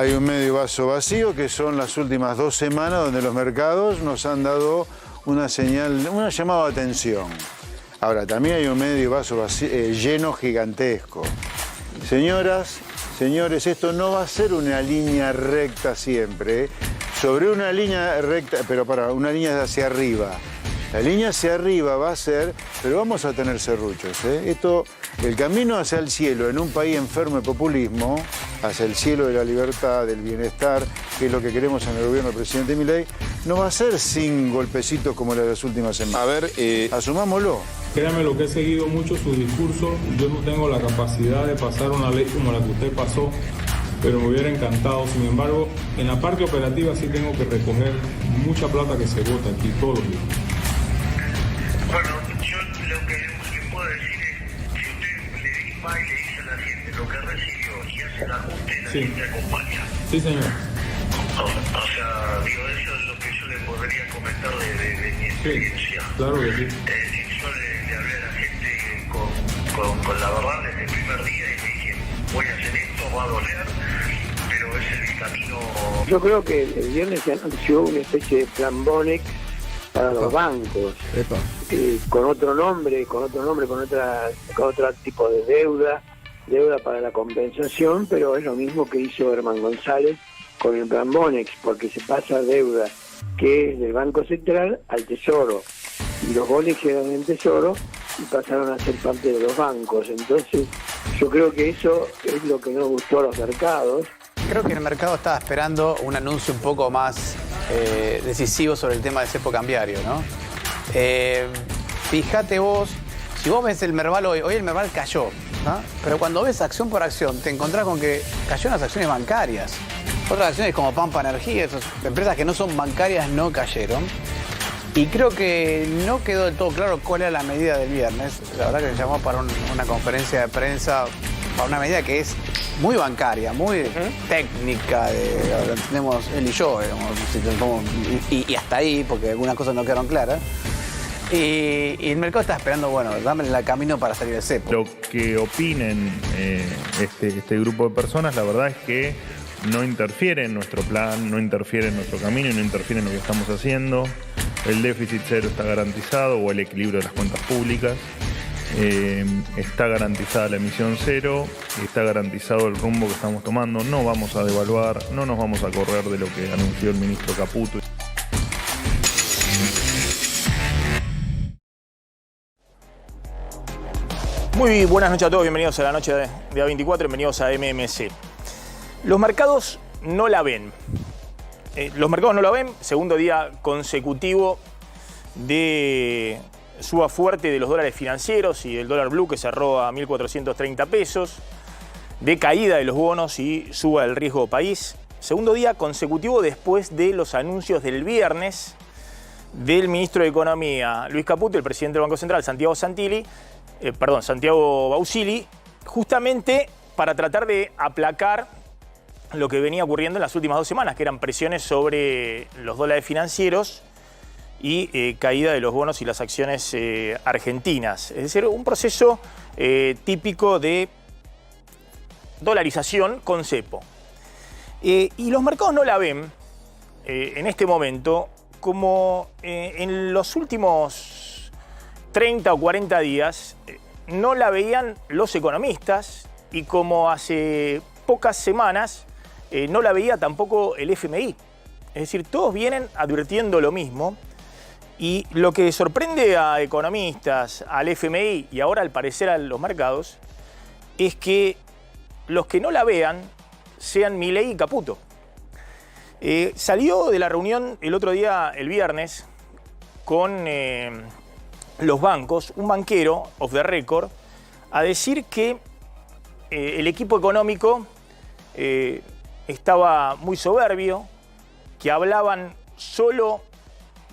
Hay un medio vaso vacío, que son las últimas 2 semanas donde los mercados nos han dado una señal, una llamada de atención. Ahora, también hay un medio vaso vacío, lleno gigantesco. Señoras, señores, esto no va a ser una línea recta siempre, ¿eh? Sobre una línea recta, pero para una línea hacia arriba. La línea hacia arriba va a ser, pero vamos a tener serruchos, ¿eh? Esto, el camino hacia el cielo en un país enfermo de populismo, hacia el cielo de la libertad, del bienestar, que es lo que queremos en el gobierno del presidente Milei, no va a ser sin golpecitos como las de las últimas semanas. A ver, asumámoslo. Créame lo que he seguido mucho su discurso. Yo no tengo la capacidad de pasar una ley como la que usted pasó, pero me hubiera encantado. Sin embargo, en la parte operativa sí tengo que recoger mucha plata que se vota aquí todos los días. Bueno, yo lo que le puedo decir es, si usted le va y le dice a la gente lo que recibió y hace el ajuste, la gente acompaña. Sí, señor. O sea, digo, eso es lo que yo le podría comentar de mi experiencia. Claro que sí. Yo le hablé a la gente con la verdad desde el primer día y le dije, voy a hacer esto, va a doler, pero es el camino. Yo creo que el viernes se anunció una especie de plan Bonex para los bancos, con otro nombre, con otro tipo de deuda para la compensación, pero es lo mismo que hizo Herman González con el plan Bonex, porque se pasa deuda que es del Banco Central al Tesoro, y los bonos eran del Tesoro y pasaron a ser parte de los bancos. Entonces yo creo que eso es lo que no gustó a los mercados. Creo que el mercado estaba esperando un anuncio un poco más decisivo sobre el tema del cepo cambiario, ¿no? Fíjate vos, si vos ves el Merval hoy el Merval cayó, ¿no? Pero cuando ves acción por acción, te encontrás con que cayó en las acciones bancarias. Otras acciones como Pampa Energía, esas empresas que no son bancarias no cayeron. Y creo que no quedó del todo claro cuál era la medida del viernes. La verdad que se llamó para una conferencia de prensa, para una medida que es muy bancaria, muy técnica, lo entendemos él y yo, digamos, y hasta ahí, porque algunas cosas no quedaron claras. Y el mercado está esperando, bueno, dame el camino para salir del cepo. Lo que opinen este grupo de personas, la verdad es que no interfiere en nuestro plan, no interfiere en nuestro camino y no interfiere en lo que estamos haciendo. El déficit cero está garantizado, o el equilibrio de las cuentas públicas. Está garantizada la emisión cero, está garantizado el rumbo que estamos tomando. No vamos a devaluar, no nos vamos a correr de lo que anunció el ministro Caputo. muy buenas noches a todos, bienvenidos a la noche de A24, bienvenidos a MMC. Los mercados no la ven. Segundo día consecutivo de suba fuerte de los dólares financieros y del dólar blue que cerró a 1.430 pesos, de caída de los bonos y suba del riesgo país. Segundo día consecutivo después de los anuncios del viernes del ministro de Economía, Luis Caputo, el presidente del Banco Central, Santiago Bausili, justamente para tratar de aplacar lo que venía ocurriendo en las últimas 2 semanas, que eran presiones sobre los dólares financieros y caída de los bonos y las acciones argentinas. Es decir, un proceso típico de dolarización con cepo. Y los mercados no la ven en este momento como en los últimos 30 o 40 días no la veían los economistas y como hace pocas semanas no la veía tampoco el FMI. Es decir, todos vienen advirtiendo lo mismo y lo que sorprende a economistas, al FMI y ahora al parecer a los mercados es que los que no la vean sean Milei y Caputo. Salió de la reunión el otro día, el viernes, con los bancos, un banquero, off the record, a decir que el equipo económico estaba muy soberbio, que hablaban solo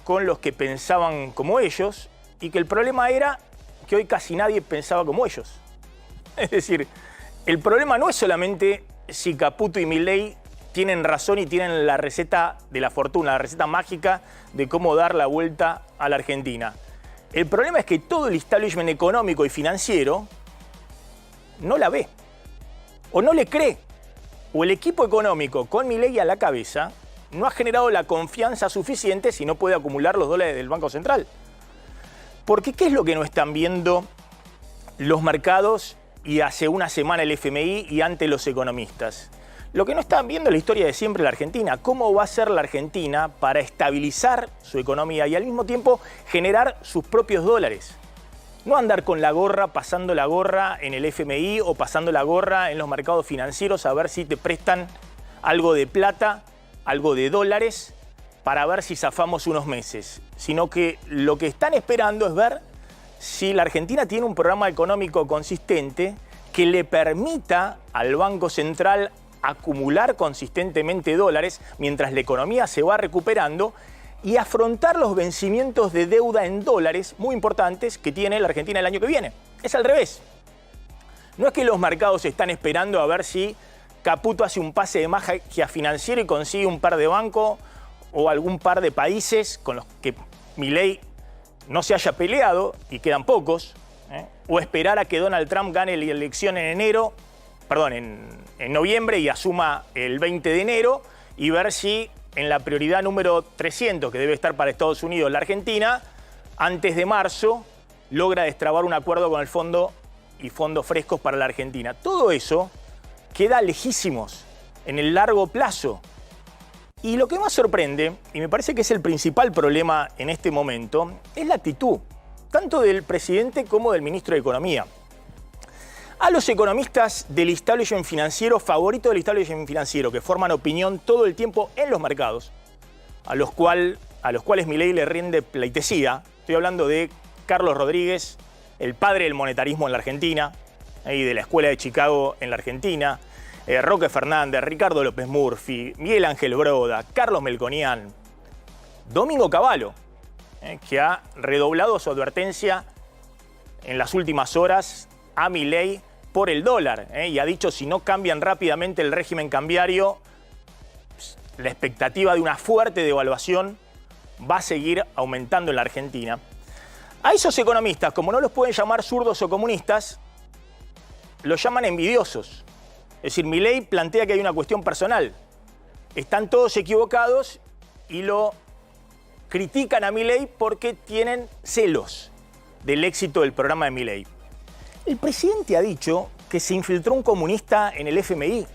con los que pensaban como ellos y que el problema era que hoy casi nadie pensaba como ellos. Es decir, el problema no es solamente si Caputo y Milei tienen razón y tienen la receta de la fortuna, la receta mágica de cómo dar la vuelta a la Argentina. El problema es que todo el establishment económico y financiero no la ve o no le cree o el equipo económico con Milei a la cabeza no ha generado la confianza suficiente si no puede acumular los dólares del Banco Central. Porque ¿qué es lo que no están viendo los mercados y hace una semana el FMI y ante los economistas? Lo que no están viendo es la historia de siempre de la Argentina. ¿Cómo va a ser la Argentina para estabilizar su economía y al mismo tiempo generar sus propios dólares? No andar con la gorra, pasando la gorra en el FMI o pasando la gorra en los mercados financieros a ver si te prestan algo de plata, algo de dólares, para ver si zafamos unos meses. Sino que lo que están esperando es ver si la Argentina tiene un programa económico consistente que le permita al Banco Central acumular consistentemente dólares mientras la economía se va recuperando y afrontar los vencimientos de deuda en dólares muy importantes que tiene la Argentina el año que viene. Es al revés. No es que los mercados están esperando a ver si Caputo hace un pase de magia financiero y consigue un par de bancos o algún par de países con los que Milei no se haya peleado, y quedan pocos, o esperar a que Donald Trump gane la elección en noviembre y asuma el 20 de enero y ver si en la prioridad número 300, que debe estar para Estados Unidos, la Argentina, antes de marzo, logra destrabar un acuerdo con el fondo y fondos frescos para la Argentina. Todo eso queda lejísimos en el largo plazo. Y lo que más sorprende, y me parece que es el principal problema en este momento, es la actitud, tanto del presidente como del ministro de Economía. A los economistas del establishment financiero, favorito del establishment financiero, que forman opinión todo el tiempo en los mercados, a los cuales Milei le rinde pleitesía. Estoy hablando de Carlos Rodríguez, el padre del monetarismo en la Argentina, y de la Escuela de Chicago en la Argentina, Roque Fernández, Ricardo López Murphy, Miguel Ángel Broda, Carlos Melconian, Domingo Cavallo, que ha redoblado su advertencia en las últimas horas a Milei por el dólar, y ha dicho si no cambian rápidamente el régimen cambiario, la expectativa de una fuerte devaluación va a seguir aumentando en la Argentina. A esos economistas, como no los pueden llamar zurdos o comunistas, los llaman envidiosos. Es decir, Milei plantea que hay una cuestión personal. Están todos equivocados y lo critican a Milei porque tienen celos del éxito del programa de Milei. El presidente ha dicho que se infiltró un comunista en el FMI,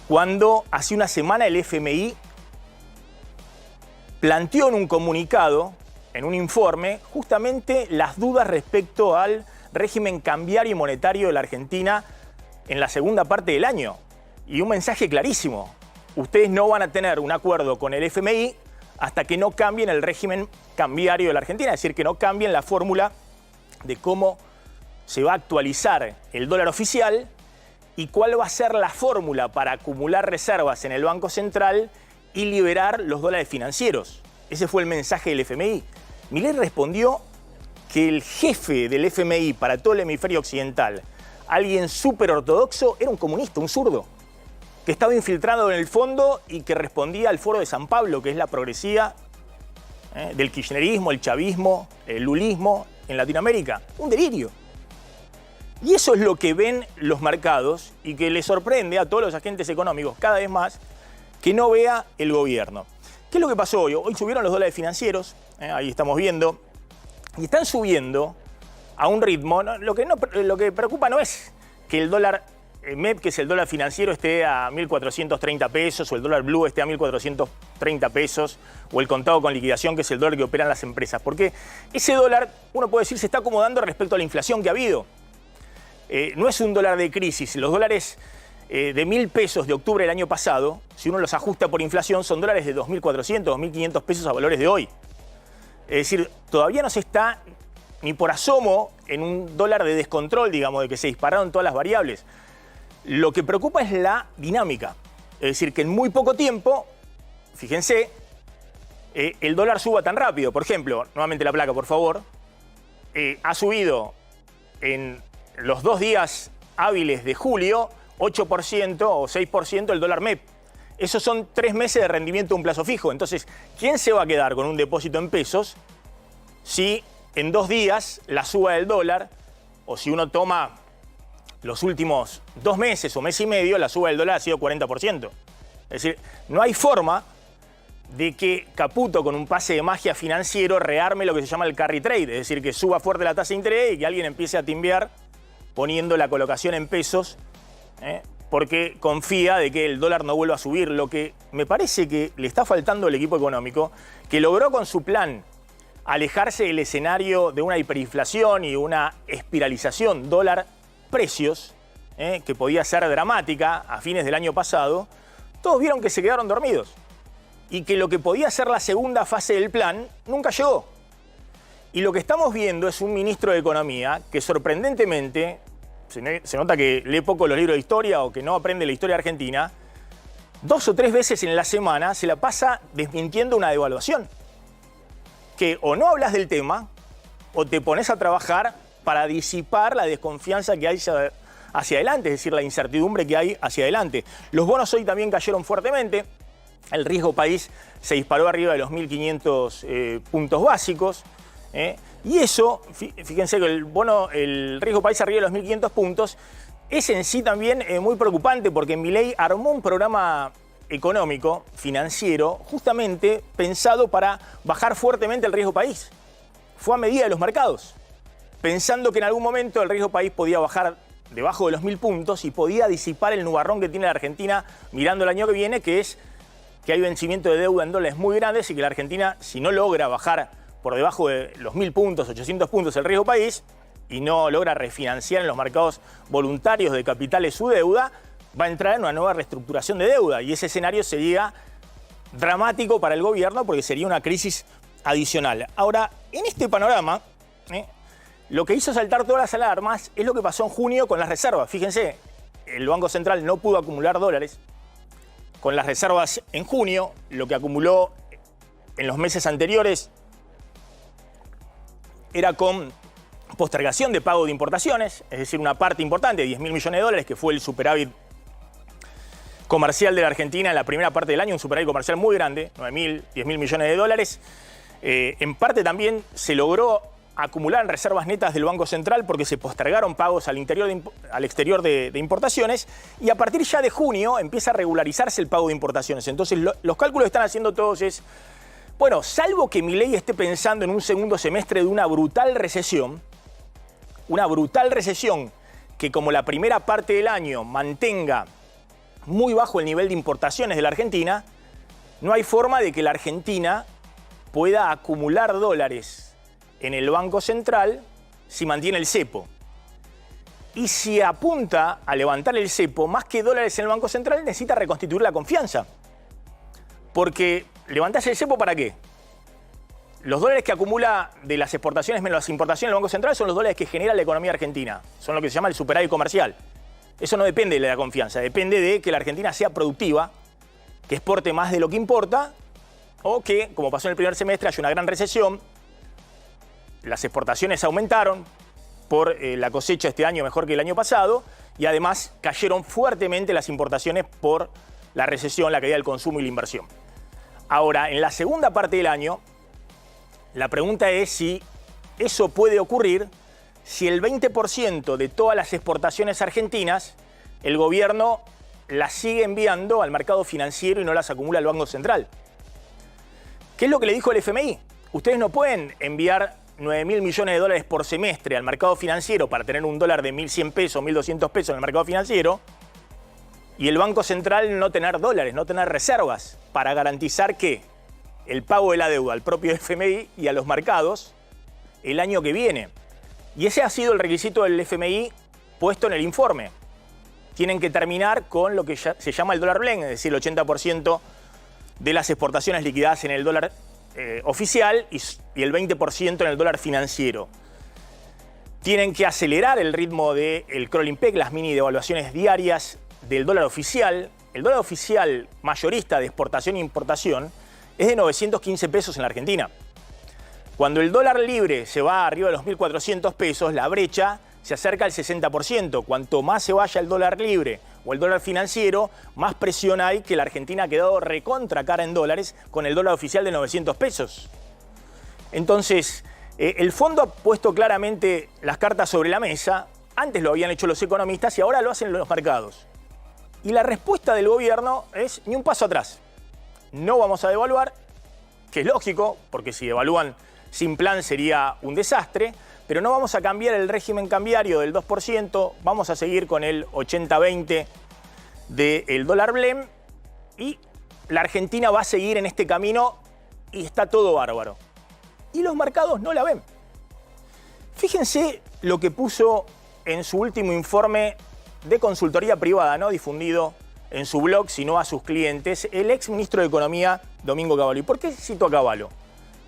cuando hace una semana el FMI planteó en un comunicado, en un informe, justamente las dudas respecto al régimen cambiario y monetario de la Argentina en la segunda parte del año. Y un mensaje clarísimo: ustedes no van a tener un acuerdo con el FMI hasta que no cambien el régimen cambiario de la Argentina, es decir, que no cambien la fórmula de cómo se va a actualizar el dólar oficial y cuál va a ser la fórmula para acumular reservas en el Banco Central y liberar los dólares financieros. Ese fue el mensaje del FMI. Milei respondió que el jefe del FMI para todo el hemisferio occidental, alguien súper ortodoxo, era un comunista, un zurdo, que estaba infiltrado en el fondo y que respondía al Foro de San Pablo, que es la progresía del kirchnerismo, el chavismo, el lulismo en Latinoamérica. Un delirio. Y eso es lo que ven los mercados y que les sorprende a todos los agentes económicos cada vez más que no vea el gobierno. ¿Qué es lo que pasó hoy? Hoy subieron los dólares financieros, ahí estamos viendo, y están subiendo a un ritmo. Lo que preocupa no es que el dólar MEP, que es el dólar financiero, esté a 1.430 pesos, o el dólar blue esté a 1.430 pesos, o el contado con liquidación, que es el dólar que operan las empresas. Porque ese dólar, uno puede decir, se está acomodando respecto a la inflación que ha habido. No es un dólar de crisis. Los dólares de 1.000 pesos de octubre del año pasado, si uno los ajusta por inflación, son dólares de 2.400, 2.500 pesos a valores de hoy. Es decir, todavía no se está ni por asomo en un dólar de descontrol, digamos, de que se dispararon todas las variables. Lo que preocupa es la dinámica. Es decir, que en muy poco tiempo, fíjense, el dólar suba tan rápido. Por ejemplo, nuevamente la placa, por favor, ha subido en los 2 días hábiles de julio 8% o 6% el dólar MEP. Esos son 3 meses de rendimiento de un plazo fijo. Entonces, ¿quién se va a quedar con un depósito en pesos si en 2 días la suba del dólar, o si uno toma los últimos 2 meses o mes y medio la suba del dólar ha sido 40%. Es decir, no hay forma de que Caputo, con un pase de magia financiero, rearme lo que se llama el carry trade, es decir, que suba fuerte la tasa de interés y que alguien empiece a timbear poniendo la colocación en pesos, porque confía de que el dólar no vuelva a subir. Lo que me parece que le está faltando al equipo económico, que logró con su plan alejarse del escenario de una hiperinflación y una espiralización dólar-precios, que podía ser dramática a fines del año pasado, todos vieron que se quedaron dormidos. Y que lo que podía ser la segunda fase del plan nunca llegó. Y lo que estamos viendo es un ministro de Economía que sorprendentemente, se nota que lee poco los libros de historia o que no aprende la historia argentina, 2 o 3 veces en la semana se la pasa desmintiendo una devaluación. Que o no hablas del tema o te pones a trabajar para disipar la desconfianza que hay hacia adelante, es decir, la incertidumbre que hay hacia adelante. Los bonos hoy también cayeron fuertemente. El riesgo país se disparó arriba de los 1.500 puntos básicos. Y eso, fíjense que el riesgo país arriba de los 1.500 puntos es en sí también muy preocupante, porque Milei armó un programa económico, financiero, justamente pensado para bajar fuertemente el riesgo país. Fue a medida de los mercados, pensando que en algún momento el riesgo país podía bajar debajo de los 1.000 puntos y podía disipar el nubarrón que tiene la Argentina mirando el año que viene, que es que hay vencimiento de deuda en dólares muy grandes y que la Argentina, si no logra bajar por debajo de los 1.000 puntos, 800 puntos el riesgo país, y no logra refinanciar en los mercados voluntarios de capitales su deuda, va a entrar en una nueva reestructuración de deuda. Y ese escenario sería dramático para el gobierno porque sería una crisis adicional. Ahora, en este panorama, lo que hizo saltar todas las alarmas es lo que pasó en junio con las reservas. Fíjense, el Banco Central no pudo acumular dólares. Con las reservas en junio, lo que acumuló en los meses anteriores era con postergación de pago de importaciones, es decir, una parte importante, 10.000 millones de dólares, que fue el superávit comercial de la Argentina en la primera parte del año, un superávit comercial muy grande, 9.000, 10.000 millones de dólares. En parte también se logró acumular en reservas netas del Banco Central porque se postergaron pagos al exterior de importaciones, y a partir ya de junio empieza a regularizarse el pago de importaciones. Entonces los cálculos que están haciendo todos es, bueno, salvo que Milei esté pensando en un segundo semestre de una brutal recesión que como la primera parte del año mantenga muy bajo el nivel de importaciones de la Argentina, no hay forma de que la Argentina pueda acumular dólares en el Banco Central si mantiene el cepo. Y si apunta a levantar el cepo, más que dólares en el Banco Central, necesita reconstituir la confianza. Porque levantás el cepo, ¿para qué? Los dólares que acumula de las exportaciones menos las importaciones del Banco Central son los dólares que genera la economía argentina. Son lo que se llama el superávit comercial. Eso no depende de la confianza, depende de que la Argentina sea productiva, que exporte más de lo que importa, o que, como pasó en el primer semestre, haya una gran recesión. Las exportaciones aumentaron por la cosecha este año mejor que el año pasado, y además cayeron fuertemente las importaciones por la recesión, la caída del consumo y la inversión. Ahora, en la segunda parte del año, la pregunta es si eso puede ocurrir si el 20% de todas las exportaciones argentinas el gobierno las sigue enviando al mercado financiero y no las acumula al Banco Central. ¿Qué es lo que le dijo el FMI? Ustedes no pueden enviar 9.000 millones de dólares por semestre al mercado financiero para tener un dólar de 1.100 pesos, 1.200 pesos en el mercado financiero, y el Banco Central no tener dólares, no tener reservas para garantizar que el pago de la deuda al propio FMI y a los mercados el año que viene. Y ese ha sido el requisito del FMI puesto en el informe. Tienen que terminar con lo que se llama el dólar blend, es decir, el 80% de las exportaciones liquidadas en el dólar oficial y el 20% en el dólar financiero. Tienen que acelerar el ritmo del crawling peg, las mini devaluaciones diarias del dólar oficial. El dólar oficial mayorista de exportación e importación es de 915 pesos en la Argentina. Cuando el dólar libre se va arriba de los 1.400 pesos, la brecha se acerca al 60%. Cuanto más se vaya el dólar libre o el dólar financiero, más presión hay que la Argentina ha quedado recontra cara en dólares con el dólar oficial de 900 pesos. Entonces, el fondo ha puesto claramente las cartas sobre la mesa antes lo habían hecho los economistas y ahora lo hacen los mercados. Y la respuesta del gobierno es ni un paso atrás. No vamos a devaluar, que es lógico, porque si devalúan sin plan sería un desastre, pero no vamos a cambiar el régimen cambiario del 2%, vamos a seguir con el 80-20 del dólar blend y la Argentina va a seguir en este camino y está todo bárbaro. Y los mercados no la ven. Fíjense lo que puso en su último informe de consultoría privada, no difundido en su blog, sino a sus clientes, el ex ministro de Economía, Domingo Cavallo. ¿Y por qué cito a Cavallo?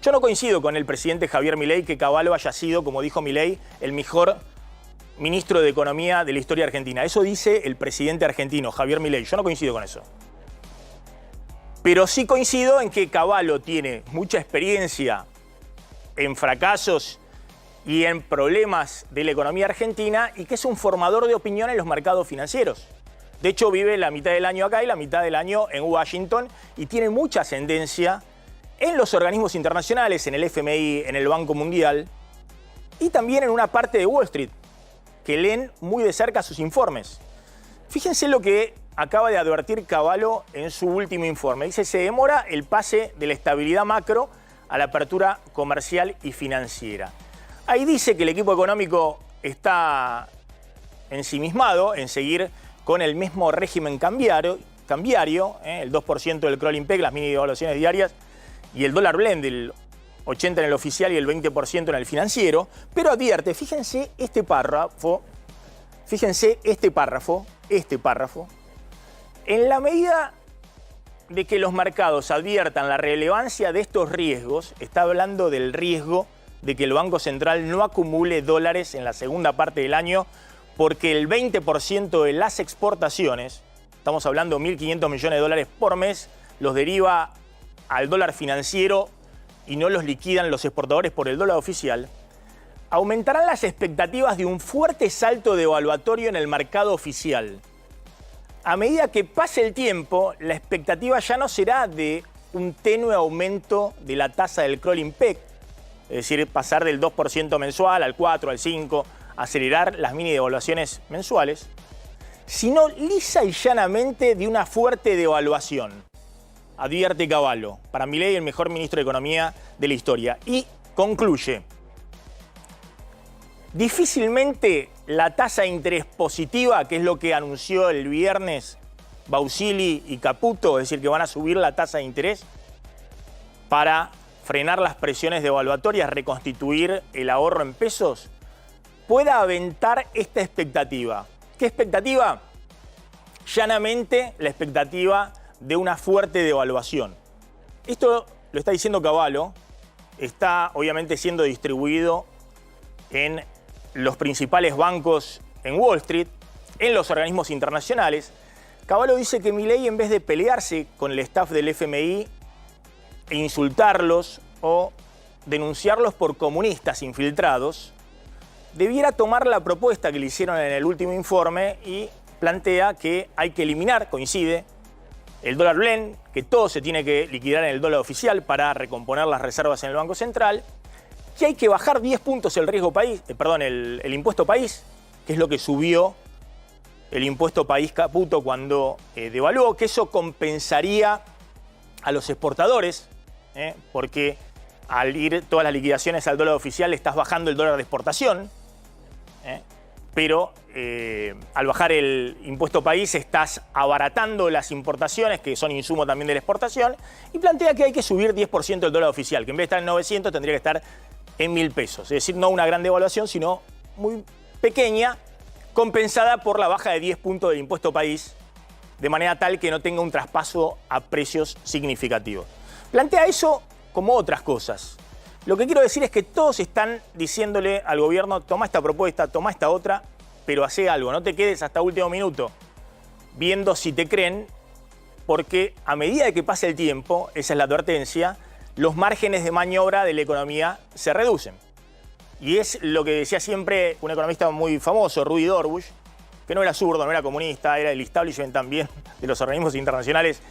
Yo no coincido con el presidente Javier Milei que Cavallo haya sido, como dijo Milei, el mejor ministro de Economía de la historia argentina. Eso dice el presidente argentino, Javier Milei. Yo no coincido con eso. Pero sí coincido en que Cavallo tiene mucha experiencia en fracasos y en problemas de la economía argentina y que es un formador de opinión en los mercados financieros. De hecho, vive la mitad del año acá y la mitad del año en Washington y tiene mucha ascendencia en los organismos internacionales, en el FMI, en el Banco Mundial y también en una parte de Wall Street, que leen muy de cerca sus informes. Fíjense lo que acaba de advertir Cavallo en su último informe. Dice, se demora el pase de la estabilidad macro a la apertura comercial y financiera. Ahí dice que el equipo económico está ensimismado en seguir con el mismo régimen cambiario, el 2% del crawling peg, las mini devaluaciones diarias, y el dólar blend, el 80% en el oficial y el 20% en el financiero, pero advierte, fíjense este párrafo, en la medida de que los mercados adviertan la relevancia de estos riesgos, está hablando del riesgo de que el Banco Central no acumule dólares en la segunda parte del año, porque el 20% de las exportaciones, estamos hablando de 1.500 millones de dólares por mes, los deriva al dólar financiero y no los liquidan los exportadores por el dólar oficial, aumentarán las expectativas de un fuerte salto devaluatorio en el mercado oficial. A medida que pase el tiempo, la expectativa ya no será de un tenue aumento de la tasa del crawling peg, es decir, pasar del 2% mensual al 4, al 5%, acelerar las mini devaluaciones mensuales, sino lisa y llanamente de una fuerte devaluación, advierte Cavallo, para Milei el mejor ministro de Economía de la historia. Y concluye, difícilmente la tasa de interés positiva, que es lo que anunció el viernes Bausili y Caputo, es decir, que van a subir la tasa de interés para frenar las presiones devaluatorias, reconstituir el ahorro en pesos, pueda aventar esta expectativa. ¿Qué expectativa? Llanamente la expectativa de una fuerte devaluación. Esto lo está diciendo Cavallo, está obviamente siendo distribuido en los principales bancos en Wall Street, en los organismos internacionales. Cavallo dice que Milei, en vez de pelearse con el staff del FMI e insultarlos o denunciarlos por comunistas infiltrados, debiera tomar la propuesta que le hicieron en el último informe y plantea que hay que eliminar, coincide, el dólar blend, que todo se tiene que liquidar en el dólar oficial para recomponer las reservas en el Banco Central, que hay que bajar 10 puntos el riesgo país, el impuesto país, que es lo que subió el impuesto país Caputo cuando devaluó, que eso compensaría a los exportadores, porque al ir todas las liquidaciones al dólar oficial estás bajando el dólar de exportación, pero al bajar el impuesto país estás abaratando las importaciones, que son insumo también de la exportación, y plantea que hay que subir 10% el dólar oficial, que en vez de estar en 900 tendría que estar en 1.000 pesos. Es decir, no una gran devaluación, sino muy pequeña, compensada por la baja de 10 puntos del impuesto país, de manera tal que no tenga un traspaso a precios significativos. Plantea eso como otras cosas. Lo que quiero decir es que todos están diciéndole al gobierno, toma esta propuesta, toma esta otra, pero hace algo, no te quedes hasta último minuto viendo si te creen, porque a medida de que pase el tiempo, esa es la advertencia, los márgenes de maniobra de la economía se reducen. Y es lo que decía siempre un economista muy famoso, Rudy Dorbush, que no era zurdo, no era comunista, era el establishment también de los organismos internacionales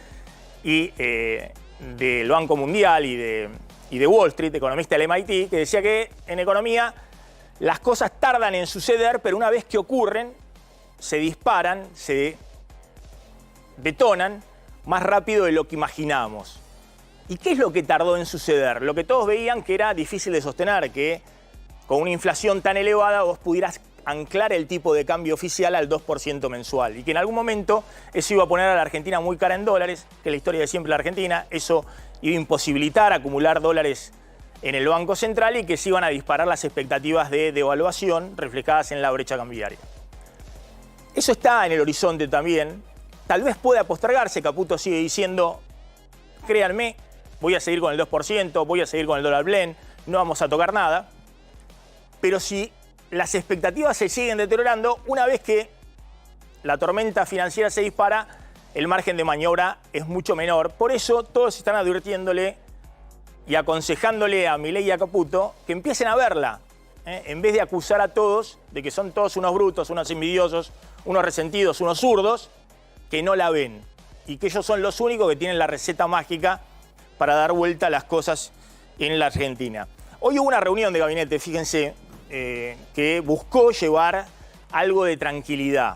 y del Banco Mundial y de Wall Street, economista del MIT, que decía que en economía las cosas tardan en suceder, pero una vez que ocurren, se disparan, se detonan más rápido de lo que imaginábamos. ¿Y qué es lo que tardó en suceder? Lo que todos veían que era difícil de sostener, que con una inflación tan elevada vos pudieras anclar el tipo de cambio oficial al 2% mensual y que en algún momento eso iba a poner a la Argentina muy cara en dólares, que es la historia de siempre de la Argentina, eso iba a imposibilitar acumular dólares en el Banco Central y que se iban a disparar las expectativas de devaluación reflejadas en la brecha cambiaria. Eso está en el horizonte también, tal vez pueda postergarse. Caputo sigue diciendo, créanme, voy a seguir con el 2%, voy a seguir con el dólar blend, no vamos a tocar nada, pero si las expectativas se siguen deteriorando, una vez que la tormenta financiera se dispara, el margen de maniobra es mucho menor. Por eso todos están advirtiéndole y aconsejándole a Milei y a Caputo que empiecen a verla, en vez de acusar a todos de que son todos unos brutos, unos envidiosos, unos resentidos, unos zurdos, que no la ven y que ellos son los únicos que tienen la receta mágica para dar vuelta a las cosas en la Argentina. Hoy hubo una reunión de gabinete, fíjense, que buscó llevar algo de tranquilidad.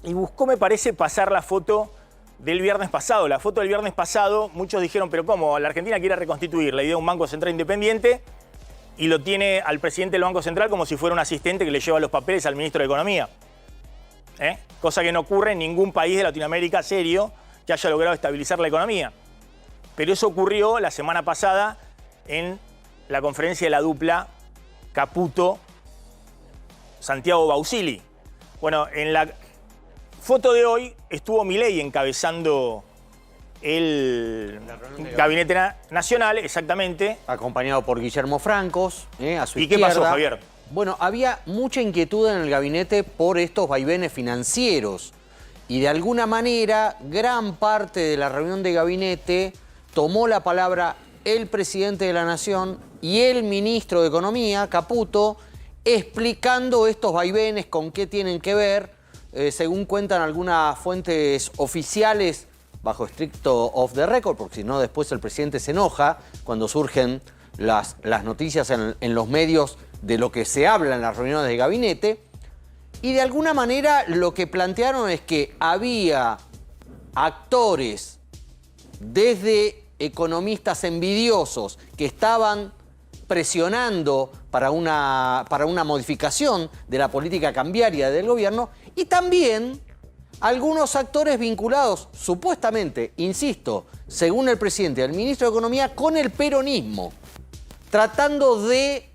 Y buscó, me parece, pasar la foto del viernes pasado. La foto del viernes pasado, muchos dijeron, pero ¿cómo? La Argentina quiere reconstituir la idea de un Banco Central independiente y lo tiene al presidente del Banco Central como si fuera un asistente que le lleva los papeles al ministro de Economía. Cosa que no ocurre en ningún país de Latinoamérica serio que haya logrado estabilizar la economía. Pero eso ocurrió la semana pasada en la conferencia de la dupla Caputo-Santiago Bausili. Bueno, en la foto de hoy estuvo Milei encabezando el Gabinete Nacional, exactamente. Acompañado por Guillermo Francos, a su izquierda. ¿Y qué pasó, Javier? Bueno, había mucha inquietud en el gabinete por estos vaivenes financieros. Y de alguna manera, gran parte de la reunión de gabinete tomó la palabra el presidente de la Nación y el ministro de Economía, Caputo, explicando estos vaivenes, con qué tienen que ver, según cuentan algunas fuentes oficiales, bajo estricto off the record, porque si no después el presidente se enoja cuando surgen las noticias en los medios de lo que se habla en las reuniones de gabinete. Y de alguna manera lo que plantearon es que había actores, desde economistas envidiosos, que estaban presionando para una modificación de la política cambiaria del gobierno, y también algunos actores vinculados, supuestamente, insisto, según el presidente y el ministro de Economía, con el peronismo, tratando de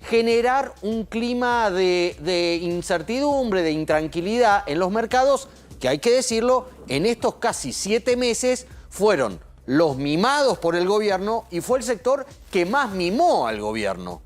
generar un clima de incertidumbre, de intranquilidad en los mercados, que hay que decirlo, en estos casi 7 meses fueron los mimados por el gobierno y fue el sector que más mimó al gobierno.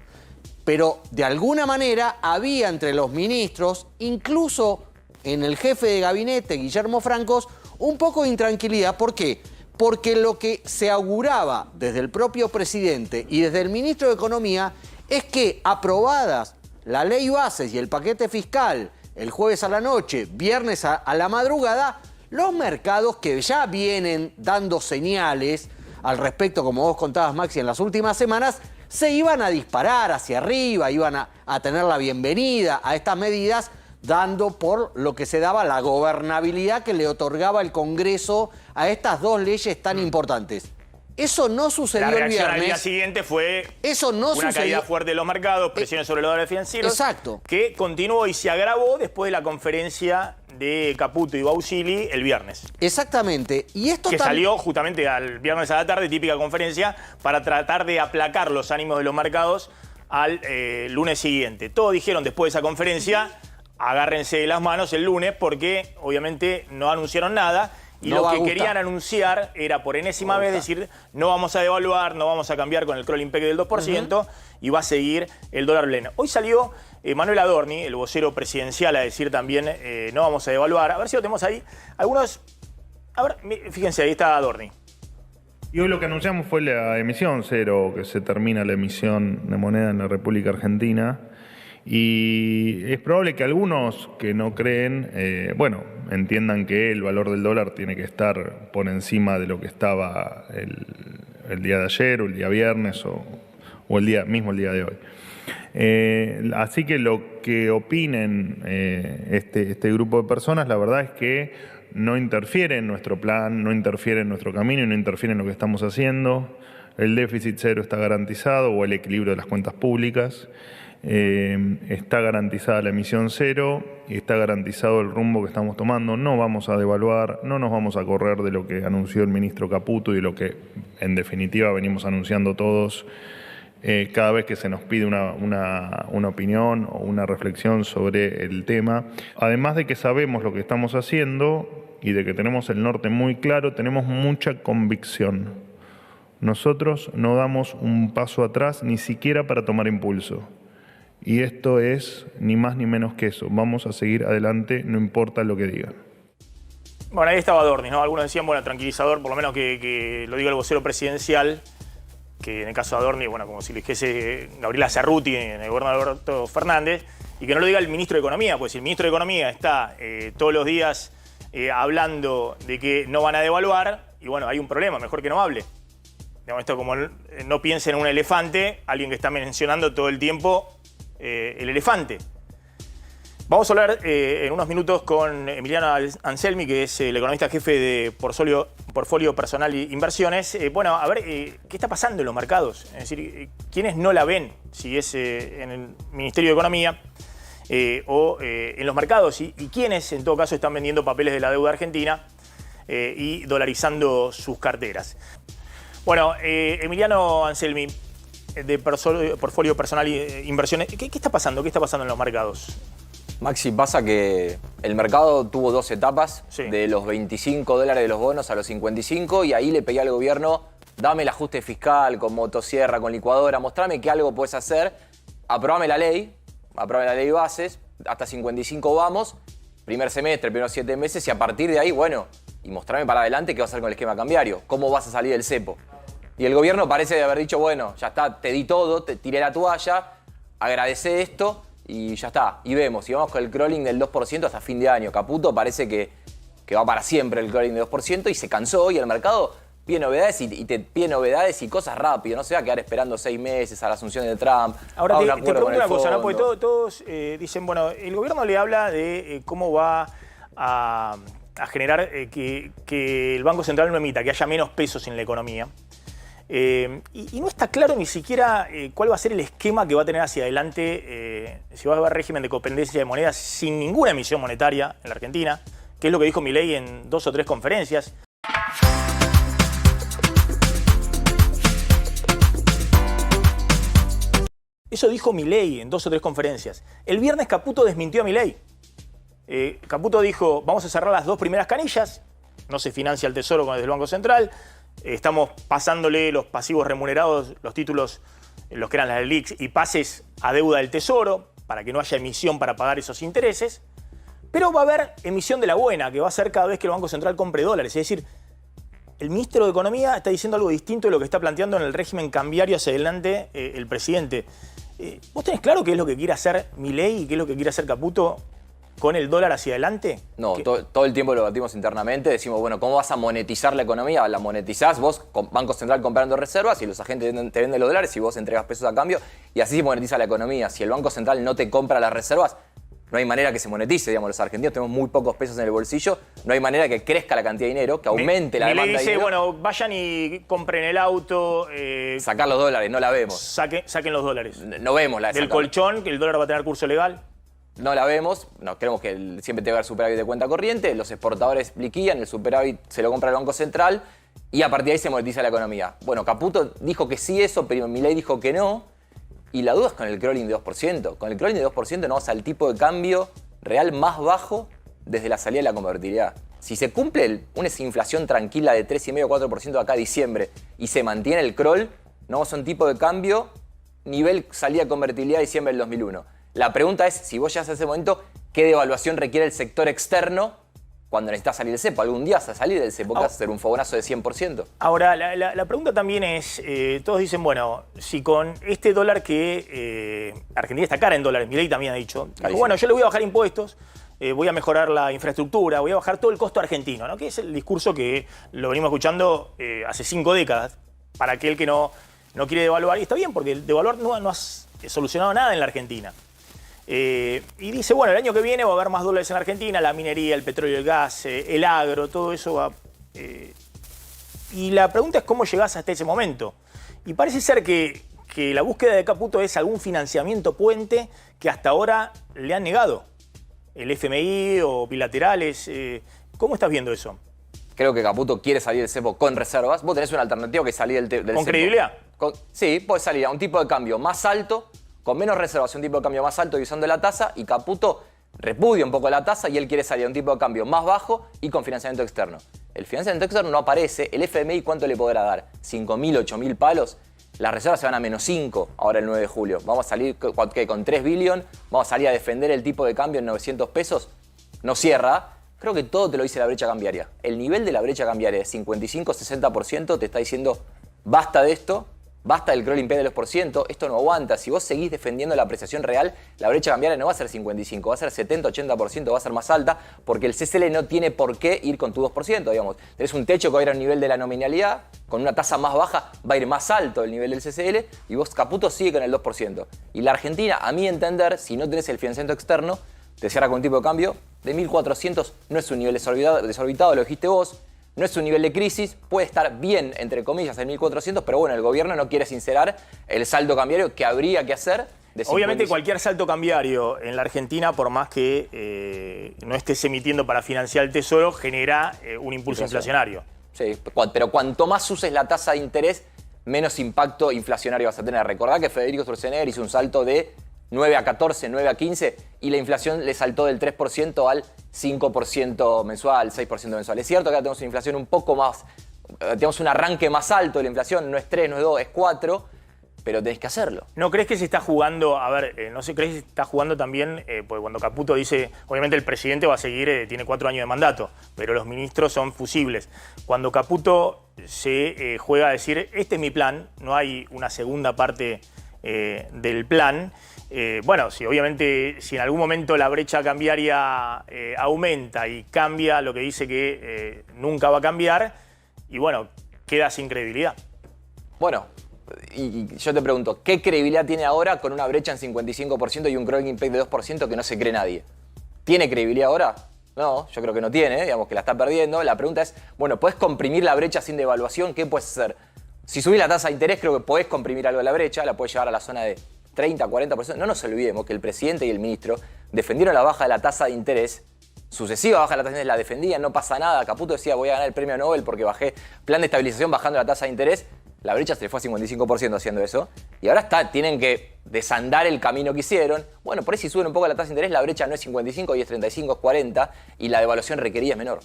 Pero de alguna manera había entre los ministros, incluso en el jefe de gabinete, Guillermo Francos, un poco de intranquilidad. ¿Por qué? Porque lo que se auguraba desde el propio presidente y desde el ministro de Economía es que, aprobadas la ley bases y el paquete fiscal el jueves a la noche, viernes a la madrugada, los mercados que ya vienen dando señales al respecto, como vos contabas, Maxi, en las últimas semanas, se iban a disparar hacia arriba, iban a tener la bienvenida a estas medidas, dando por lo que se daba la gobernabilidad que le otorgaba el Congreso a estas dos leyes tan importantes. Eso no sucedió el viernes. La reacción al día siguiente fue una caída fuerte de los mercados, presiones sobre los dólares financieros. Exacto. Que continuó y se agravó después de la conferencia de Caputo y Bausili el viernes. Exactamente. Y esto que salió justamente al viernes a la tarde, típica conferencia, para tratar de aplacar los ánimos de los mercados al lunes siguiente. Todos dijeron después de esa conferencia, agárrense de las manos el lunes, porque obviamente no anunciaron nada. Y lo que querían anunciar era por enésima vez decir, no vamos a devaluar, no vamos a cambiar con el crawling peg del 2% y va a seguir el dólar blend. Hoy salió Manuel Adorni, el vocero presidencial, a decir también, no vamos a devaluar. A ver si lo tenemos ahí. Algunos, a ver, fíjense, ahí está Adorni. Y hoy lo que anunciamos fue la emisión cero, que se termina la emisión de moneda en la República Argentina. Y es probable que algunos que no creen, entiendan que el valor del dólar tiene que estar por encima de lo que estaba el día de ayer o el día viernes o el día de hoy. Así que lo que opinen este grupo de personas, la verdad es que no interfiere en nuestro plan, no interfiere en nuestro camino y no interfiere en lo que estamos haciendo. El déficit cero está garantizado, o el equilibrio de las cuentas públicas. Está garantizada la emisión cero y está garantizado el rumbo que estamos tomando. No vamos a devaluar, no nos vamos a correr de lo que anunció el ministro Caputo y lo que en definitiva venimos anunciando todos cada vez que se nos pide una opinión o una reflexión sobre el tema. Además de que sabemos lo que estamos haciendo y de que tenemos el norte muy claro, tenemos mucha convicción. Nosotros no damos un paso atrás ni siquiera para tomar impulso. Y esto es ni más ni menos que eso. Vamos a seguir adelante, no importa lo que digan. Bueno, ahí estaba Adorni, ¿no? Algunos decían, bueno, tranquilizador, por lo menos que lo diga el vocero presidencial, que en el caso de Adorni, bueno, como si lo dijese Gabriela Cerruti en el gobierno de Alberto Fernández, y que no lo diga el ministro de Economía, pues si el ministro de Economía está todos los días hablando de que no van a devaluar, y bueno, hay un problema, mejor que no hable. Digamos, esto como no piense en un elefante, alguien que está mencionando todo el tiempo el elefante. Vamos a hablar en unos minutos con Emiliano Anselmi, que es el economista jefe de Portfolio Personal e Inversiones. Bueno, a ver, ¿qué está pasando en los mercados? Es decir, ¿quiénes no la ven? Si es en el Ministerio de Economía o en los mercados. ¿Y quiénes, en todo caso, están vendiendo papeles de la deuda argentina y dolarizando sus carteras? Bueno, Emiliano Anselmi, de Portfolio Personal e Inversiones. ¿Qué está pasando? ¿Qué está pasando en los mercados? Maxi, pasa que el mercado tuvo dos etapas, sí, de los $25 de los bonos a los 55, y ahí le pedí al gobierno, dame el ajuste fiscal con motosierra, con licuadora, mostrame que algo puedes hacer, aprobame la ley bases, hasta 55 vamos, primer semestre, primeros 7 meses, y a partir de ahí, bueno, y mostrame para adelante qué vas a hacer con el esquema cambiario, cómo vas a salir del cepo. Y el gobierno parece de haber dicho, bueno, ya está, te di todo, te tiré la toalla, agradecé esto y ya está. Y vemos, y vamos con el crawling del 2% hasta fin de año. Caputo parece que va para siempre el crawling del 2% y se cansó, y el mercado pide novedades y te pide novedades y cosas rápido. No se va a quedar esperando 6 meses a la asunción de Trump. Ahora te pregunto una cosa, ¿no? Porque todos dicen, bueno, el gobierno le habla de cómo va a generar que el Banco Central no emita, que haya menos pesos en la economía. Y no está claro ni siquiera cuál va a ser el esquema que va a tener hacia adelante, si va a haber régimen de codependencia de monedas sin ninguna emisión monetaria en la Argentina, que es lo que dijo Milei en 2 o 3 conferencias. Eso dijo Milei en 2 o 3 conferencias. El viernes Caputo desmintió a Milei. Caputo dijo, vamos a cerrar las 2 primeras canillas, no se financia el Tesoro desde el Banco Central, estamos pasándole los pasivos remunerados, los títulos, los que eran las LELIQs, y pases a deuda del Tesoro, para que no haya emisión para pagar esos intereses. Pero va a haber emisión de la buena, que va a ser cada vez que el Banco Central compre dólares. Es decir, el ministro de Economía está diciendo algo distinto de lo que está planteando en el régimen cambiario hacia adelante el presidente. ¿Vos tenés claro qué es lo que quiere hacer Milei y qué es lo que quiere hacer Caputo con el dólar hacia adelante? No, todo el tiempo lo batimos internamente, decimos, bueno, ¿cómo vas a monetizar la economía? La monetizás vos, con Banco Central comprando reservas, y los agentes te venden los dólares y vos entregas pesos a cambio, y así se monetiza la economía. Si el Banco Central no te compra las reservas, no hay manera que se monetice, digamos, los argentinos tenemos muy pocos pesos en el bolsillo, no hay manera que crezca la cantidad de dinero, que aumente la demanda de dinero. Milei dice, bueno, vayan y compren el auto. Sacar los dólares, no la vemos. Saquen los dólares. No vemos la del colchón, que el dólar va a tener curso legal. No la vemos, no, creemos que siempre tiene que haber superávit de cuenta corriente, los exportadores liquidan, el superávit se lo compra el Banco Central y a partir de ahí se monetiza la economía. Bueno, Caputo dijo que sí eso, pero Milei dijo que no, y la duda es con el crawling de 2%. Con el crawling de 2% no vamos al tipo de cambio real más bajo desde la salida de la convertibilidad. Si se cumple una inflación tranquila de 3,5-4% acá a diciembre y se mantiene el crawl, no vamos a un tipo de cambio nivel salida de convertibilidad de diciembre del 2001. La pregunta es, si vos ya haces ese momento, ¿qué devaluación requiere el sector externo cuando necesitas salir del cepo? Algún día vas a salir del cepo, que vas a hacer un fogonazo de 100%. Ahora, la pregunta también es, todos dicen, bueno, si con este dólar que Argentina está cara en dólares, Milei también ha dicho, bueno, yo le voy a bajar impuestos, voy a mejorar la infraestructura, voy a bajar todo el costo argentino, ¿no? Que es el discurso que lo venimos escuchando hace 5 décadas, para aquel que no quiere devaluar. Y está bien, porque devaluar no solucionado nada en la Argentina. Y dice, bueno, el año que viene va a haber más dólares en Argentina, la minería, el petróleo, el gas, el agro, todo eso va... y la pregunta es cómo llegás hasta ese momento. Y parece ser que la búsqueda de Caputo es algún financiamiento puente que hasta ahora le han negado. El FMI o bilaterales. ¿Cómo estás viendo eso? Creo que Caputo quiere salir del cepo con reservas. Vos tenés una alternativa que salir del cepo. ¿Con credibilidad? Sí, puede salir a un tipo de cambio más alto, con menos reservas, un tipo de cambio más alto y usando la tasa, y Caputo repudia un poco la tasa y él quiere salir a un tipo de cambio más bajo y con financiamiento externo. El financiamiento externo no aparece. El FMI, ¿cuánto le podrá dar? ¿5.000, 8.000 palos? Las reservas se van a -5 ahora el 9 de julio. Vamos a salir con 3 billones, vamos a salir a defender el tipo de cambio en 900 pesos. No cierra. Creo que todo te lo dice la brecha cambiaria. El nivel de la brecha cambiaria de 55-60% te está diciendo basta de esto, basta del crawling P de los %, esto no aguanta. Si vos seguís defendiendo la apreciación real, la brecha cambiaria no va a ser 55, va a ser 70-80%, va a ser más alta, porque el CCL no tiene por qué ir con tu 2%, digamos. Tenés un techo que va a ir al nivel de la nominalidad, con una tasa más baja va a ir más alto el nivel del CCL, y vos, Caputo, sigue con el 2%. Y la Argentina, a mi entender, si no tenés el financiamiento externo, te cierra con un tipo de cambio de 1.400, no es un nivel desorbitado, lo dijiste vos, no es un nivel de crisis, puede estar bien, entre comillas, en 1.400, pero bueno, el gobierno no quiere sincerar el saldo cambiario que habría que hacer. Obviamente cualquier salto cambiario en la Argentina, por más que no estés emitiendo para financiar el tesoro, genera un impulso inflacionario. Sí, pero cuanto más uses la tasa de interés, menos impacto inflacionario vas a tener. Recordá que Federico Sturzenegger hizo un salto de 9 a 14, 9 a 15, y la inflación le saltó del 3% al 5% mensual, 6% mensual. Es cierto que ahora tenemos una inflación un poco más, tenemos un arranque más alto de la inflación, no es 3, no es 2, es 4, pero tenés que hacerlo. ¿No crees que se está jugando, no sé, crees que se está jugando también, porque cuando Caputo dice, obviamente el presidente va a seguir, tiene 4 años de mandato, pero los ministros son fusibles. Cuando Caputo se juega a decir, este es mi plan, no hay una segunda parte del plan, bueno, si obviamente si en algún momento la brecha cambiaria aumenta y cambia lo que dice que nunca va a cambiar, y bueno, queda sin credibilidad. Bueno, y yo te pregunto, ¿qué credibilidad tiene ahora con una brecha en 55% y un crawling impact de 2% que no se cree nadie? ¿Tiene credibilidad ahora? No, yo creo que no tiene, digamos que la está perdiendo. La pregunta es, bueno, ¿podés comprimir la brecha sin devaluación? ¿Qué puedes hacer? Si subís la tasa de interés, creo que podés comprimir algo de la brecha, la podés llevar a la zona de 30, 40%. No nos olvidemos que el presidente y el ministro defendieron la baja de la tasa de interés, sucesiva baja de la tasa de interés, la defendían, no pasa nada. Caputo decía, voy a ganar el premio Nobel porque bajé plan de estabilización bajando la tasa de interés. La brecha se le fue a 55% haciendo eso. Y ahora tienen que desandar el camino que hicieron. Bueno, por ahí si suben un poco la tasa de interés, la brecha no es 55, y es 35, es 40, y la devaluación requerida es menor.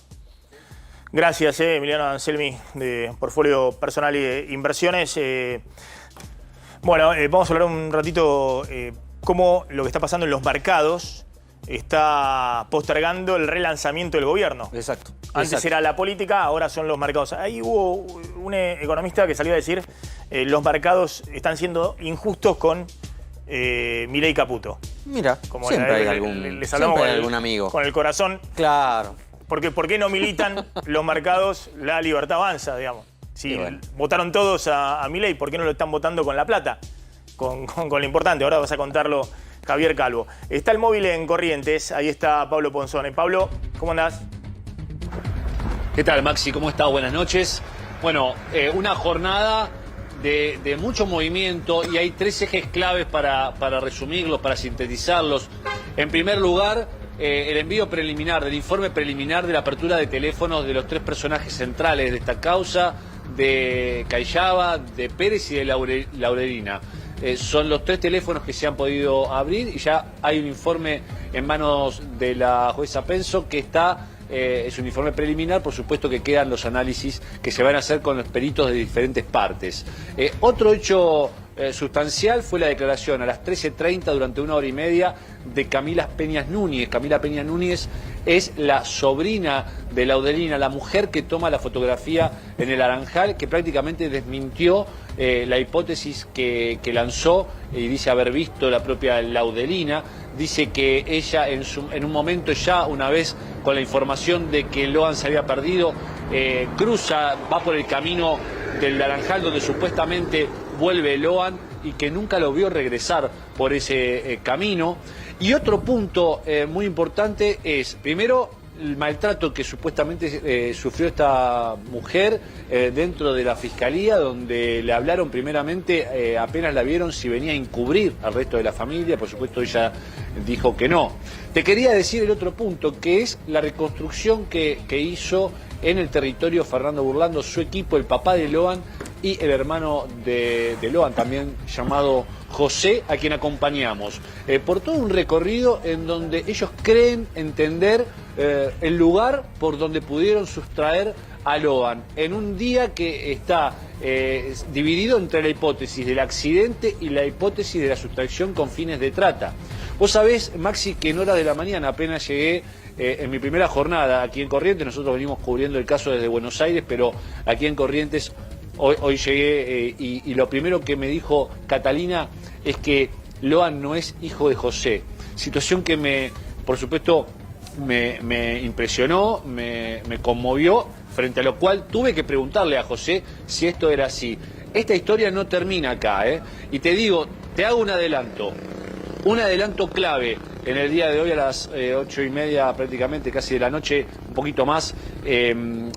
Gracias, Emiliano Anselmi, de Portfolio Personal e Inversiones. Bueno, vamos a hablar un ratito cómo lo que está pasando en los mercados está postergando el relanzamiento del gobierno. Exacto. Antes era la política, ahora son los mercados. Ahí hubo un economista que salió a decir los mercados están siendo injustos con Milei y Caputo. Mira, como siempre hay algún amigo. Con el corazón. Claro. Porque ¿por qué no militan los mercados la libertad avanza, digamos? Si bueno, votaron todos a Milei, ¿por qué no lo están votando con la plata? Con lo importante. Ahora vas a contarlo, Javier Calvo. Está el móvil en Corrientes, ahí está Pablo Ponzone. Pablo, ¿cómo andás? ¿Qué tal, Maxi? ¿Cómo estás? Buenas noches. Bueno, una jornada de mucho movimiento y hay 3 ejes claves para resumirlos, para sintetizarlos. En primer lugar, el envío preliminar, del informe preliminar de la apertura de teléfonos de los 3 personajes centrales de esta causa, de Cayaba, de Pérez y de Laurelina. Son los 3 teléfonos que se han podido abrir y ya hay un informe en manos de la jueza Penso que está, es un informe preliminar, por supuesto que quedan los análisis que se van a hacer con los peritos de diferentes partes. Otro hecho sustancial fue la declaración a las 13:30 durante 1 hora y media de Camila Peñas Núñez. Camila Peñas Núñez es la sobrina de Laudelina, la mujer que toma la fotografía en el Laranjal, que prácticamente desmintió la hipótesis que lanzó y dice haber visto la propia Laudelina. Dice que ella en un momento ya, una vez con la información de que Lohan se había perdido, va por el camino del Naranjal, donde supuestamente vuelve Loan y que nunca lo vio regresar por ese camino. Y otro punto muy importante es, primero, el maltrato que supuestamente sufrió esta mujer dentro de la fiscalía, donde le hablaron primeramente, apenas la vieron, si venía a encubrir al resto de la familia. Por supuesto ella dijo que no. Te quería decir el otro punto, que es la reconstrucción que hizo en el territorio Fernando Burlando, su equipo, el papá de Loan y el hermano de Loan, también llamado José, a quien acompañamos, por todo un recorrido en donde ellos creen entender el lugar por donde pudieron sustraer a Loan, en un día que está dividido entre la hipótesis del accidente y la hipótesis de la sustracción con fines de trata. Vos sabés, Maxi, que en horas de la mañana apenas llegué en mi primera jornada aquí en Corrientes. Nosotros venimos cubriendo el caso desde Buenos Aires, pero aquí en Corrientes hoy llegué y lo primero que me dijo Catalina es que Loan no es hijo de José. Situación que por supuesto, me impresionó, me conmovió, frente a lo cual tuve que preguntarle a José si esto era así. Esta historia no termina acá, ¿eh? Y te digo, te hago un adelanto clave en el día de hoy a las 8:30 prácticamente, casi de la noche, un poquito más,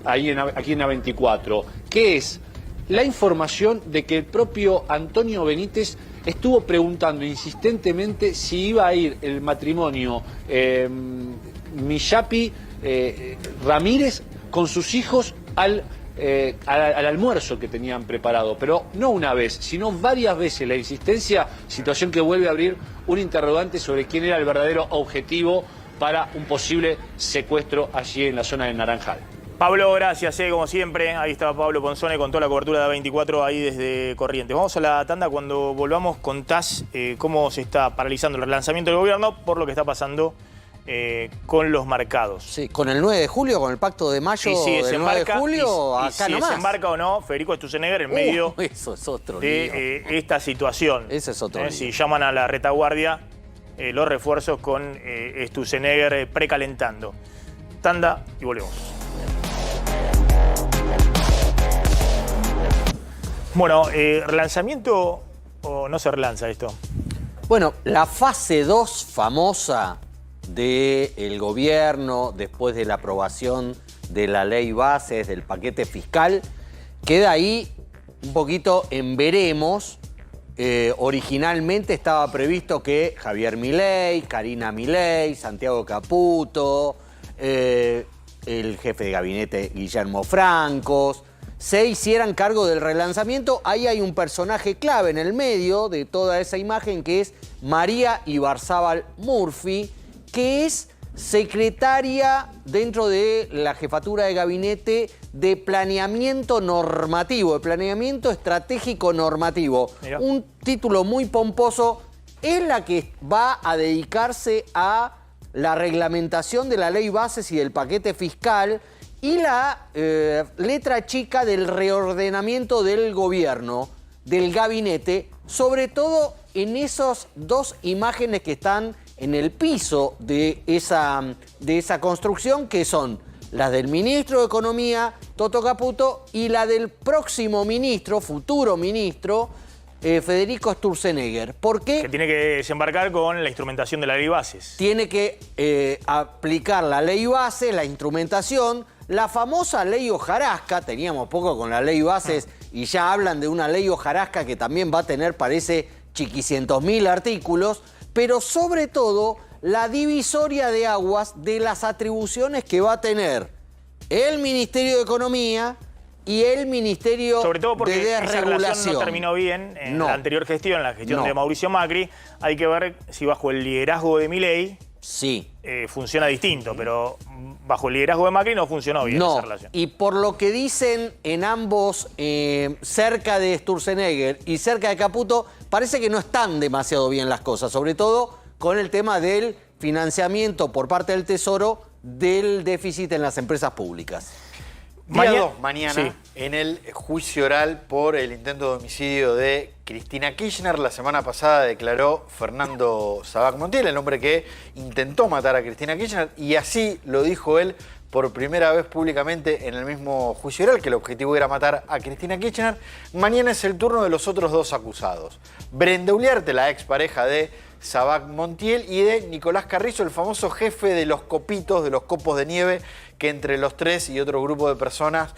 aquí en la 24, que es la información de que el propio Antonio Benítez estuvo preguntando insistentemente si iba a ir el matrimonio Millapi Ramírez con sus hijos al almuerzo que tenían preparado, pero no una vez, sino varias veces la insistencia, situación que vuelve a abrir un interrogante sobre quién era el verdadero objetivo para un posible secuestro allí en la zona del Naranjal. Pablo, gracias, como siempre. Ahí estaba Pablo Ponzone con toda la cobertura de 24 ahí desde Corrientes. Vamos a la tanda. Cuando volvamos contás cómo se está paralizando el relanzamiento del gobierno por lo que está pasando con los marcados. Sí, con el 9 de julio, con el pacto de mayo del 9 de julio, acá si nomás. desembarca o no Federico Sturzenegger en medio eso es otro de esta situación. Ese es otro lío. Si llaman a la retaguardia los refuerzos con Sturzenegger precalentando. Tanda y volvemos. Bueno, ¿relanzamiento o no se relanza esto? Bueno, la fase 2 famosa del gobierno después de la aprobación de la ley bases, del paquete fiscal, queda ahí un poquito en veremos. Originalmente estaba previsto que Javier Milei, Karina Milei, Santiago Caputo, el jefe de gabinete Guillermo Francos, se hicieran cargo del relanzamiento. Ahí hay un personaje clave en el medio de toda esa imagen, que es María Ibarzábal Murphy, que es secretaria dentro de la jefatura de gabinete de planeamiento normativo, de planeamiento estratégico normativo. Mirá. Un título muy pomposo. Es la que va a dedicarse a la reglamentación de la ley bases y del paquete fiscal y la letra chica del reordenamiento del gobierno, del gabinete, sobre todo en esas dos imágenes que están en el piso de esa construcción, que son las del ministro de Economía, Toto Caputo, y la del próximo ministro, futuro ministro, Federico Sturzenegger. ¿Por qué? Que tiene que desembarcar con la instrumentación de la ley bases. Tiene que aplicar la ley base, la instrumentación, la famosa ley hojarasca. Teníamos poco con la ley bases y ya hablan de una ley hojarasca que también va a tener, parece, chiquicientos mil artículos, pero sobre todo la divisoria de aguas de las atribuciones que va a tener el Ministerio de Economía y el Ministerio sobre todo porque de Desregulación. Esa relación no terminó bien en la anterior gestión, en la gestión de Mauricio Macri. Hay que ver si bajo el liderazgo de Milei funciona distinto, pero bajo el liderazgo de Macri no funcionó bien esa relación. Y por lo que dicen en ambos, cerca de Sturzenegger y cerca de Caputo, parece que no están demasiado bien las cosas, sobre todo con el tema del financiamiento por parte del Tesoro del déficit en las empresas públicas. Mañana, en el juicio oral por el intento de homicidio de Cristina Kirchner. La semana pasada declaró Fernando Sabac Montiel, el hombre que intentó matar a Cristina Kirchner, y así lo dijo él por primera vez públicamente en el mismo juicio oral, que el objetivo era matar a Cristina Kirchner. Mañana es el turno de los otros dos acusados. Brenda Uliarte, la expareja de Sabac Montiel, y de Nicolás Carrizo, el famoso jefe de los copitos, de los copos de nieve, que entre los tres y otro grupo de personas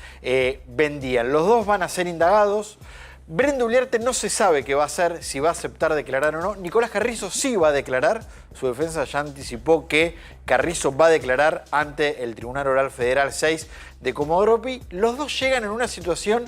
vendían. Los dos van a ser indagados. Brenda Uliarte no se sabe qué va a hacer, si va a aceptar declarar o no. Nicolás Carrizo sí va a declarar. Su defensa ya anticipó que Carrizo va a declarar ante el Tribunal Oral Federal 6 de Comodoro Pi. Los dos llegan en una situación,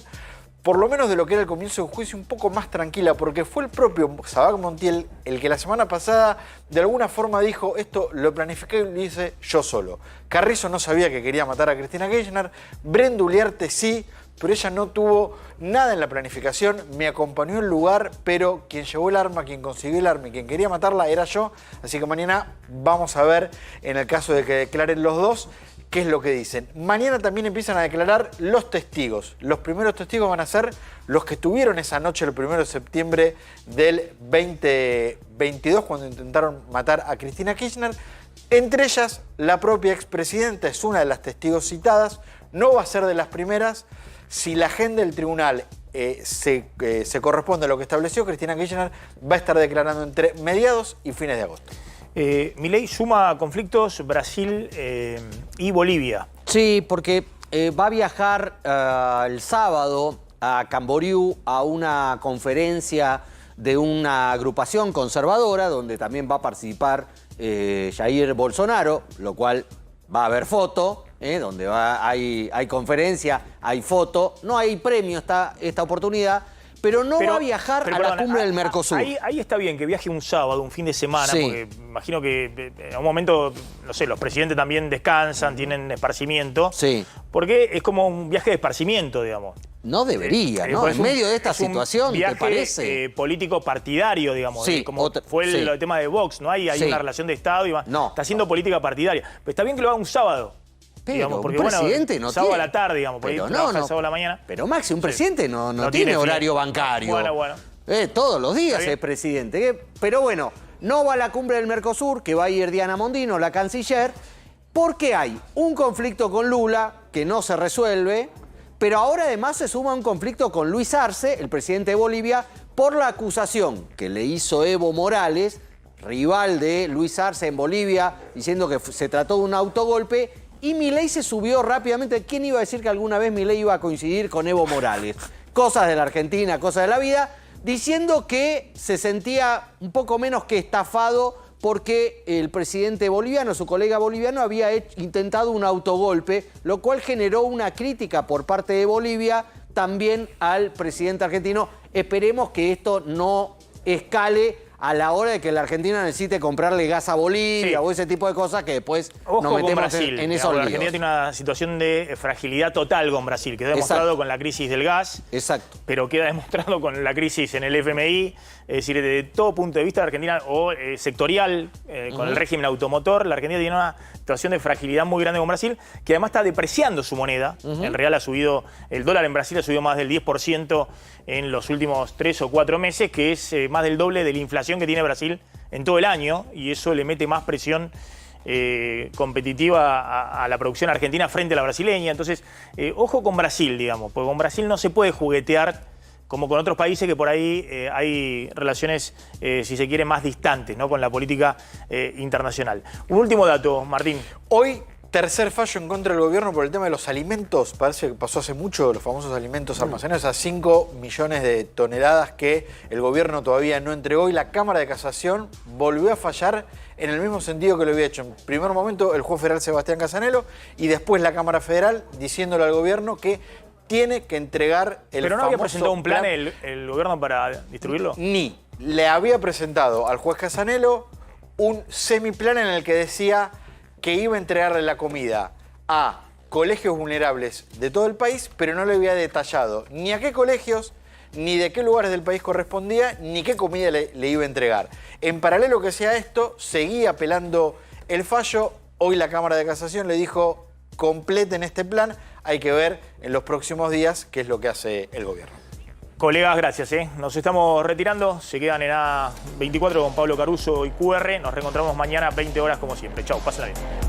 por lo menos de lo que era el comienzo del juicio, un poco más tranquila, porque fue el propio Sabac Montiel el que la semana pasada de alguna forma dijo: esto lo planifiqué y lo hice yo solo. Carrizo no sabía que quería matar a Cristina Kirchner, Brenda Uliarte sí, pero ella no tuvo nada en la planificación, me acompañó al lugar, pero quien llevó el arma, quien consiguió el arma y quien quería matarla era yo. Así que mañana vamos a ver, en el caso de que declaren los dos, qué es lo que dicen. Mañana también empiezan a declarar los testigos. Los primeros testigos van a ser los que estuvieron esa noche, el 1 de septiembre del 2022, cuando intentaron matar a Cristina Kirchner. Entre ellas, la propia expresidenta es una de las testigos citadas. No va a ser de las primeras. Si la agenda del tribunal se corresponde a lo que estableció, Cristina Kirchner va a estar declarando entre mediados y fines de agosto. Milei suma conflictos Brasil y Bolivia. Sí, porque va a viajar el sábado a Camboriú a una conferencia de una agrupación conservadora donde también va a participar Jair Bolsonaro, lo cual va a haber foto, donde hay conferencia, hay foto, no hay premio esta oportunidad, pero va a viajar a la cumbre del Mercosur. Ahí está bien que viaje un sábado, un fin de semana, sí, porque imagino que en un momento, no sé, los presidentes también descansan, tienen esparcimiento. Sí. Porque es como un viaje de esparcimiento, digamos. No debería, ¿no? En medio de esta situación, viaje, ¿te parece? Político partidario, digamos. Sí, como fue el tema de Vox, ¿no? Hay una relación de Estado y está haciendo política partidaria. Pero está bien que lo haga un sábado. Pero digamos, porque, un presidente bueno, no sábado tiene... a la tarde, digamos, por ahí trabaja el sábado a la mañana. Pero Maxi, un presidente no tiene horario bancario. Bueno. Todos los días es presidente. Pero bueno, no va a la cumbre del Mercosur, que va a ir Diana Mondino, la canciller, porque hay un conflicto con Lula que no se resuelve, pero ahora además se suma un conflicto con Luis Arce, el presidente de Bolivia, por la acusación que le hizo Evo Morales, rival de Luis Arce en Bolivia, diciendo que se trató de un autogolpe. Y Milei se subió rápidamente. ¿Quién iba a decir que alguna vez Milei iba a coincidir con Evo Morales? Cosas de la Argentina, cosas de la vida, diciendo que se sentía un poco menos que estafado porque el presidente boliviano, su colega boliviano, había intentado un autogolpe, lo cual generó una crítica por parte de Bolivia también al presidente argentino. Esperemos que esto no escale a la hora de que la Argentina necesite comprarle gas a Bolivia o ese tipo de cosas que después nos metemos Brasil, en esos líos. La Argentina tiene una situación de fragilidad total con Brasil, quedó demostrado con la crisis del gas, pero queda demostrado con la crisis en el FMI, es decir, desde todo punto de vista de Argentina, o sectorial, con el régimen automotor, la Argentina tiene una situación de fragilidad muy grande con Brasil, que además está depreciando su moneda. El real ha subido, el dólar en Brasil ha subido más del 10% en los últimos 3 o 4 meses, que es más del doble de la inflación que tiene Brasil en todo el año, y eso le mete más presión competitiva a la producción argentina frente a la brasileña. Entonces, ojo con Brasil, digamos, porque con Brasil no se puede juguetear como con otros países que por ahí hay relaciones, si se quiere, más distantes, ¿no?, con la política internacional. Un último dato, Martín. Hoy, tercer fallo en contra del gobierno por el tema de los alimentos. Parece que pasó hace mucho, los famosos alimentos almacenados, a 5 millones de toneladas que el gobierno todavía no entregó, y la Cámara de Casación volvió a fallar en el mismo sentido que lo había hecho en primer momento el juez federal Sebastián Casanelo, y después la Cámara Federal diciéndole al gobierno que tiene que entregar el ¿Pero no había presentado un plan el gobierno para distribuirlo? Ni. Le había presentado al juez Casanelo un semiplan en el que decía que iba a entregarle la comida a colegios vulnerables de todo el país, pero no le había detallado ni a qué colegios, ni de qué lugares del país correspondía, ni qué comida le iba a entregar. En paralelo que sea esto, seguía apelando el fallo. Hoy la Cámara de Casación le dijo: completen este plan, hay que ver en los próximos días qué es lo que hace el gobierno. Colegas, gracias. Nos estamos retirando. Se quedan en A24 con Pablo Caruso y QR. Nos reencontramos mañana a 20 horas como siempre. Chau, pásenla bien.